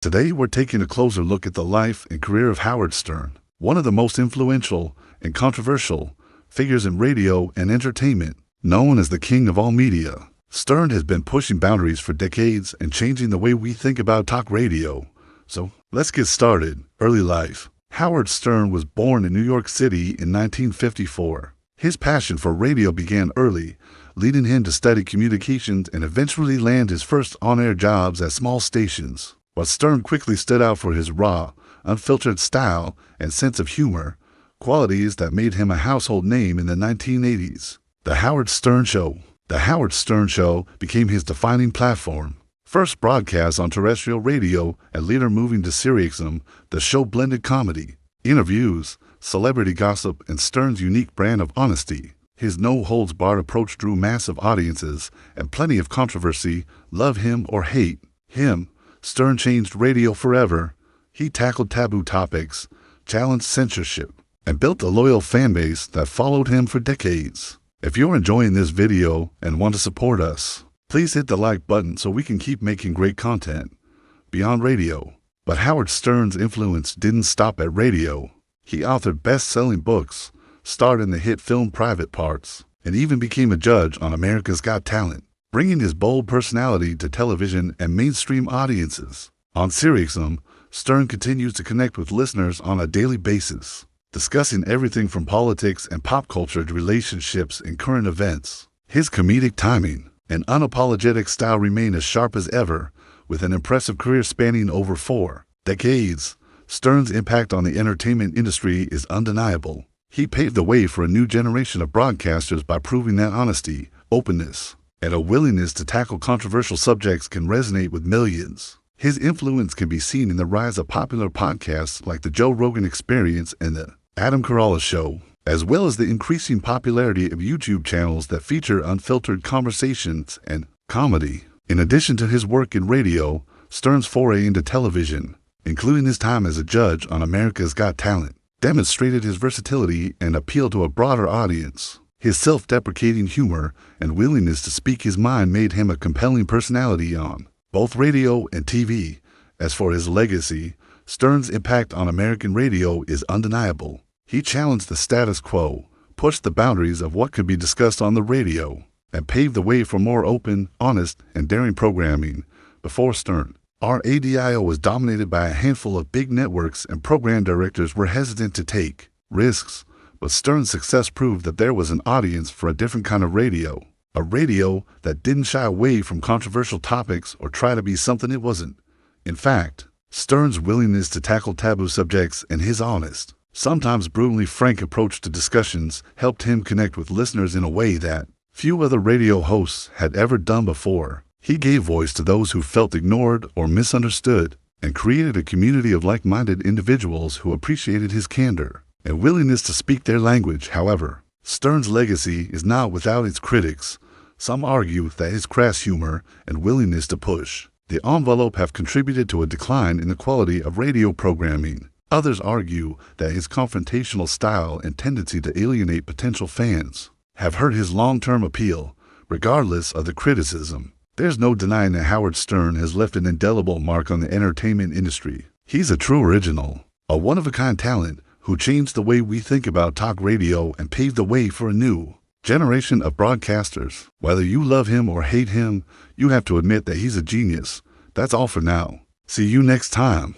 Today, we're taking a closer look at the life and career of Howard Stern, one of the most influential and controversial figures in radio and entertainment. Known as the king of all media, Stern has been pushing boundaries for decades and changing the way we think about talk radio. So, let's get started. Early life. Howard Stern was born in New York City in 1954. His passion for radio began early, leading him to study communications and eventually land his first on-air jobs at small stations. But Stern quickly stood out for his raw, unfiltered style and sense of humor, qualities that made him a household name in the 1980s. The Howard Stern Show. The Howard Stern Show became his defining platform. First broadcast on terrestrial radio and later moving to SiriusXM, the show blended comedy, interviews, celebrity gossip, and Stern's unique brand of honesty. His no-holds-barred approach drew massive audiences and plenty of controversy. Love him or hate him, Stern changed radio forever. He tackled taboo topics, challenged censorship, and built a loyal fan base that followed him for decades. If you're enjoying this video and want to support us, please hit the like button so we can keep making great content beyond radio. But Howard Stern's influence didn't stop at radio. He authored best-selling books, starred in the hit film Private Parts, and even became a judge on America's Got Talent, bringing his bold personality to television and mainstream audiences. On SiriusXM, Stern continues to connect with listeners on a daily basis, discussing everything from politics and pop culture to relationships and current events. His comedic timing and unapologetic style remain as sharp as ever, with an impressive career spanning over 4 decades. Stern's impact on the entertainment industry is undeniable. He paved the way for a new generation of broadcasters by proving that honesty, openness, and a willingness to tackle controversial subjects can resonate with millions. His influence can be seen in the rise of popular podcasts like The Joe Rogan Experience and The Adam Carolla Show, as well as the increasing popularity of YouTube channels that feature unfiltered conversations and comedy. In addition to his work in radio, Stern's foray into television, including his time as a judge on America's Got Talent, demonstrated his versatility and appeal to a broader audience. His self-deprecating humor and willingness to speak his mind made him a compelling personality on both radio and TV. As for his legacy, Stern's impact on American radio is undeniable. He challenged the status quo, pushed the boundaries of what could be discussed on the radio, and paved the way for more open, honest, and daring programming. Before Stern, our ADIO was dominated by a handful of big networks, and program directors were hesitant to take risks. But Stern's success proved that there was an audience for a different kind of radio, a radio that didn't shy away from controversial topics or try to be something it wasn't. In fact, Stern's willingness to tackle taboo subjects and his honest, sometimes brutally frank approach to discussions helped him connect with listeners in a way that few other radio hosts had ever done before. He gave voice to those who felt ignored or misunderstood, and created a community of like-minded individuals who appreciated his candor and willingness to speak their language. However, Stern's legacy is not without its critics. Some argue that his crass humor and willingness to push the envelope have contributed to a decline in the quality of radio programming. Others argue that his confrontational style and tendency to alienate potential fans have hurt his long-term appeal. Regardless of the criticism, there's no denying that Howard Stern has left an indelible mark on the entertainment industry. He's a true original, a one-of-a-kind talent who changed the way we think about talk radio and paved the way for a new generation of broadcasters. Whether you love him or hate him, you have to admit that he's a genius. That's all for now. See you next time.